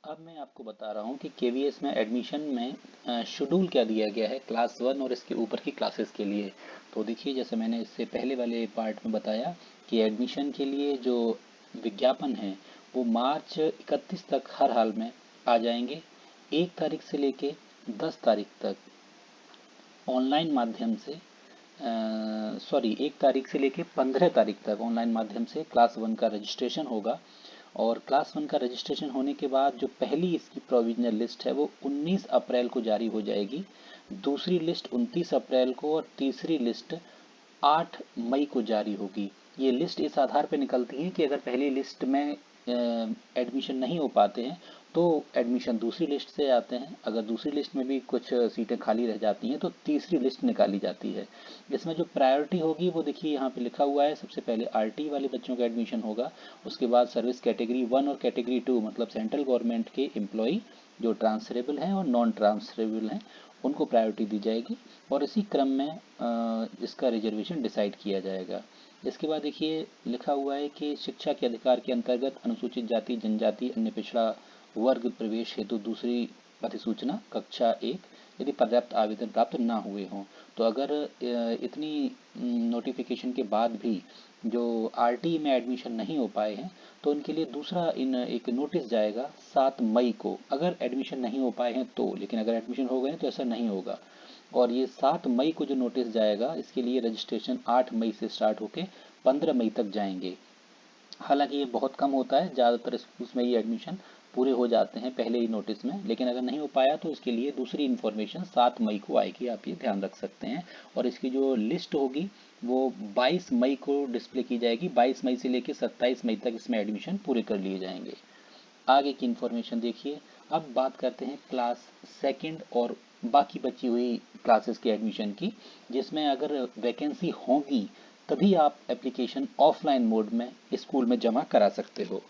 अब मैं आपको बता रहा हूँ कि केवीएस में एडमिशन में शेड्यूल क्या दिया गया है क्लास 1 और इसके ऊपर की क्लासेस के लिए। तो देखिए, जैसे मैंने इससे पहले वाले पार्ट में बताया कि एडमिशन के लिए जो विज्ञापन है वो मार्च 31 तक हर हाल में आ जाएंगे। 1 तारीख से लेके 10 तारीख तक ऑनलाइन माध्यम से 1 तारीख से लेके 15 तारीख तक ऑनलाइन माध्यम से क्लास 1 का रजिस्ट्रेशन होगा। और क्लास 1 का रजिस्ट्रेशन होने के बाद जो पहली इसकी प्रोविजनल लिस्ट है वो 19 अप्रैल को जारी हो जाएगी, दूसरी लिस्ट 29 अप्रैल को और तीसरी लिस्ट 8 मई को जारी होगी। ये लिस्ट इस आधार पर निकलती है कि अगर पहली लिस्ट में एडमिशन नहीं हो पाते हैं तो एडमिशन दूसरी लिस्ट से आते हैं। अगर दूसरी लिस्ट में भी कुछ सीटें खाली रह जाती हैं तो तीसरी लिस्ट निकाली जाती है। इसमें जो प्रायोरिटी होगी वो देखिए यहाँ पे लिखा हुआ है। सबसे पहले आरटी वाले बच्चों का एडमिशन होगा, उसके बाद सर्विस कैटेगरी 1 और कैटेगरी 2 मतलब सेंट्रल गवर्नमेंट के एम्प्लॉई जो ट्रांसफरेबल हैं और नॉन ट्रांसफरेबल हैं उनको प्रायोरिटी दी जाएगी और इसी क्रम में इसका रिजर्वेशन डिसाइड किया जाएगा। इसके बाद देखिए लिखा हुआ है कि शिक्षा के अधिकार के अंतर्गत अनुसूचित जाति जनजाति अन्य पिछड़ा वर्ग प्रवेश हेतु दूसरी अधिसूचना कक्षा 1 यदि पर्याप्त आवेदन प्राप्त ना हुए हों। तो अगर इतनी नोटिफिकेशन के बाद भी जो आरटी में एडमिशन नहीं हो पाए हैं तो उनके लिए दूसरा एक नोटिस जाएगा 7 मई को, अगर एडमिशन नहीं हो पाए हैं तो। लेकिन अगर एडमिशन हो गए हैं तो ऐसा नहीं होगा। और ये 7 मई को जो नोटिस जाएगा इसके लिए रजिस्ट्रेशन 8 मई से स्टार्ट होके 15 मई तक जाएंगे। हालांकि ये बहुत कम होता है, ज़्यादातर स्कूल्स में ये एडमिशन पूरे हो जाते हैं पहले ही नोटिस में। लेकिन अगर नहीं हो पाया तो इसके लिए दूसरी इन्फॉर्मेशन 7 मई को आएगी, आप ये ध्यान रख सकते हैं। और इसकी जो लिस्ट होगी वो 22 मई को डिस्प्ले की जाएगी। 22 मई से लेकर 27 मई तक इसमें एडमिशन पूरे कर लिए जाएंगे। आगे की इन्फॉर्मेशन देखिए। अब बात करते हैं क्लास सेकंड और बाकी बची हुई क्लासेस के एडमिशन की, जिसमें अगर वैकेंसी होगी तभी आप एप्लीकेशन ऑफलाइन मोड में स्कूल में जमा करा सकते हो।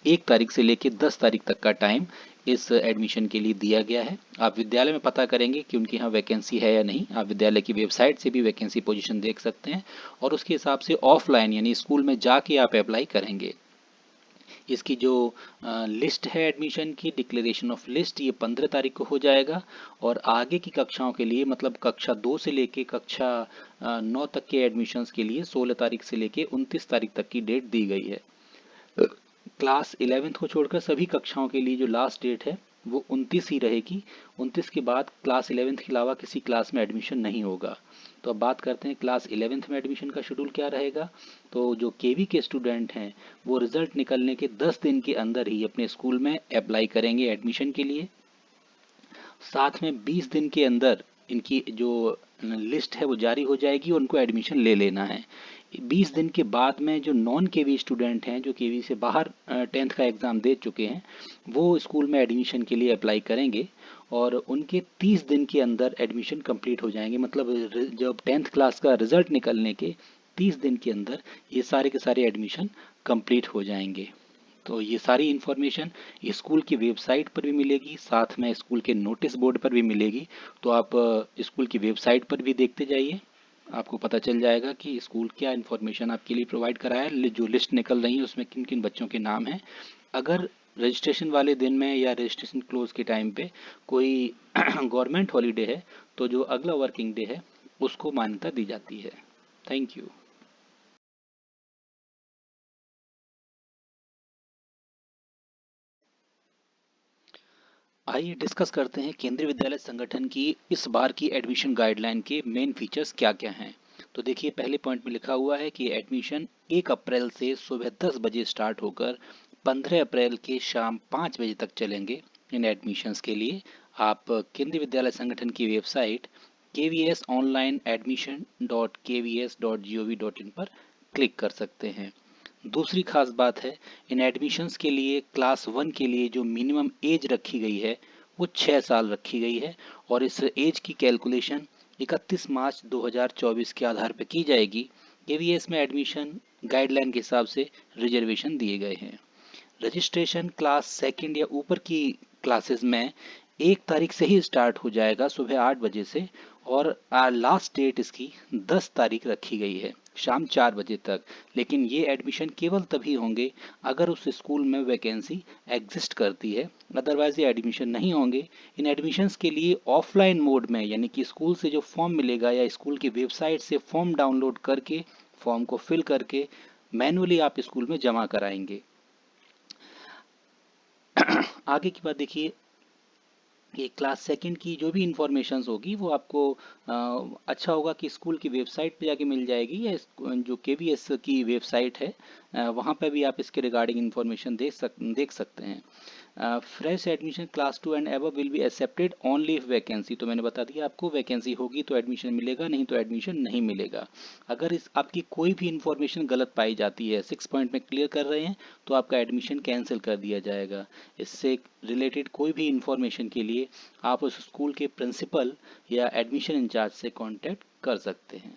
1 तारीख से लेकर 10 तारीख तक का टाइम इस एडमिशन के लिए दिया गया है। आप विद्यालय में पता करेंगे कि उनके यहाँ वैकेंसी है या नहीं। आप विद्यालय की वेबसाइट से भी वैकेंसी पोजीशन देख सकते हैं और उसके हिसाब से ऑफलाइन यानी स्कूल में जाके आप अप्लाई करेंगे। इसकी जो लिस्ट है एडमिशन की, डिक्लेरेशन ऑफ लिस्ट, ये 15 तारीख को हो जाएगा। और आगे की कक्षाओं के लिए मतलब कक्षा 2 से लेके कक्षा 9 तक के एडमिशन्स के लिए 16 तारीख से लेके 29 तारीख तक की डेट दी गई है। क्लास 11th को छोड़कर सभी कक्षाओं के लिए जो लास्ट डेट है वो 29 ही रहेगी। 29 के बाद क्लास 11th के अलावा किसी क्लास में एडमिशन नहीं होगा। तो अब बात करते हैं क्लास 11th में एडमिशन का शेड्यूल क्या रहेगा। तो जो केवी के स्टूडेंट हैं वो रिजल्ट निकलने के 10 दिन के अंदर ही अपने स्कूल में अप्लाई करेंगे एडमिशन के लिए। साथ में 20 दिन के अंदर इनकी जो लिस्ट है वो जारी हो जाएगी और उनको एडमिशन ले लेना है। 20 दिन के बाद में जो नॉन केवी स्टूडेंट हैं जो केवी से बाहर 10th का एग्ज़ाम दे चुके हैं वो स्कूल में एडमिशन के लिए अप्लाई करेंगे और उनके 30 दिन के अंदर एडमिशन कंप्लीट हो जाएंगे। मतलब जब 10th क्लास का रिजल्ट निकलने के 30 दिन के अंदर ये सारे के सारे एडमिशन कंप्लीट हो जाएंगे। तो ये सारी इन्फॉर्मेशन स्कूल की वेबसाइट पर भी मिलेगी, साथ में स्कूल के नोटिस बोर्ड पर भी मिलेगी। तो आप स्कूल की वेबसाइट पर भी देखते जाइए, आपको पता चल जाएगा कि स्कूल क्या इन्फॉर्मेशन आपके लिए प्रोवाइड करा है। जो लिस्ट निकल रही है उसमें किन किन बच्चों के नाम हैं। अगर रजिस्ट्रेशन वाले दिन में या रजिस्ट्रेशन क्लोज के टाइम पे कोई गवर्नमेंट हॉलीडे है तो जो अगला वर्किंग डे है उसको मान्यता दी जाती है। Thank you. आइए डिस्कस करते हैं केंद्रीय विद्यालय संगठन की इस बार की एडमिशन गाइडलाइन के मेन फीचर्स क्या क्या हैं। तो देखिए पहले पॉइंट में लिखा हुआ है कि एडमिशन 1 अप्रैल से सुबह 10 बजे स्टार्ट होकर 15 अप्रैल के शाम 5 बजे तक चलेंगे। इन एडमिशन्स के लिए आप केंद्रीय विद्यालय संगठन की वेबसाइट kvsonlineadmission.kvs.gov.in पर क्लिक कर सकते हैं। दूसरी खास बात है, इन एडमिशन्स के लिए क्लास 1 के लिए जो मिनिमम एज रखी गई है वो 6 साल रखी गई है और इस एज की कैलकुलेशन 31 मार्च 2024 के आधार पर की जाएगी। केवीएस में एडमिशन गाइडलाइन के हिसाब से रिजर्वेशन दिए गए हैं। रजिस्ट्रेशन क्लास सेकंड या ऊपर की क्लासेस में 1 तारीख से ही स्टार्ट हो जाएगा सुबह 8 बजे से और लास्ट डेट इसकी 10 तारीख रखी गई है। शाम 4 बजे तक। लेकिन ये एडमिशन केवल तभी होंगे अगर उस स्कूल में वैकेंसी एग्जिस्ट करती है, अदरवाइज ये एडमिशन नहीं होंगे। इन एडमिशन्स के लिए ऑफलाइन मोड में, यानी कि स्कूल से जो फॉर्म मिलेगा या स्कूल की वेबसाइट से फॉर्म डाउनलोड करके फॉर्म को फिल करके मैनुअली आप स्कूल में जमा कराएंगे। आगे की बात देखिए, ये क्लास सेकंड की जो भी इंफॉर्मेशन होगी वो आपको अच्छा होगा कि स्कूल की वेबसाइट पे जाके मिल जाएगी, या जो केवीएस की वेबसाइट है वहाँ पे भी आप इसके रिगार्डिंग इंफॉर्मेशन देख सकते हैं। Fresh admission class 2 and above will be accepted only if vacancy, तो मैंने बता दिया आपको, वैकेंसी होगी तो एडमिशन मिलेगा, नहीं तो एडमिशन नहीं मिलेगा। अगर इस आपकी कोई भी इंफॉर्मेशन गलत पाई जाती है, 6 पॉइंट में क्लियर कर रहे हैं, तो आपका एडमिशन कैंसिल कर दिया जाएगा। इससे रिलेटेड कोई भी इंफॉर्मेशन के लिए आप उस स्कूल के प्रिंसिपल या एडमिशन इंचार्ज से कांटेक्ट कर सकते हैं।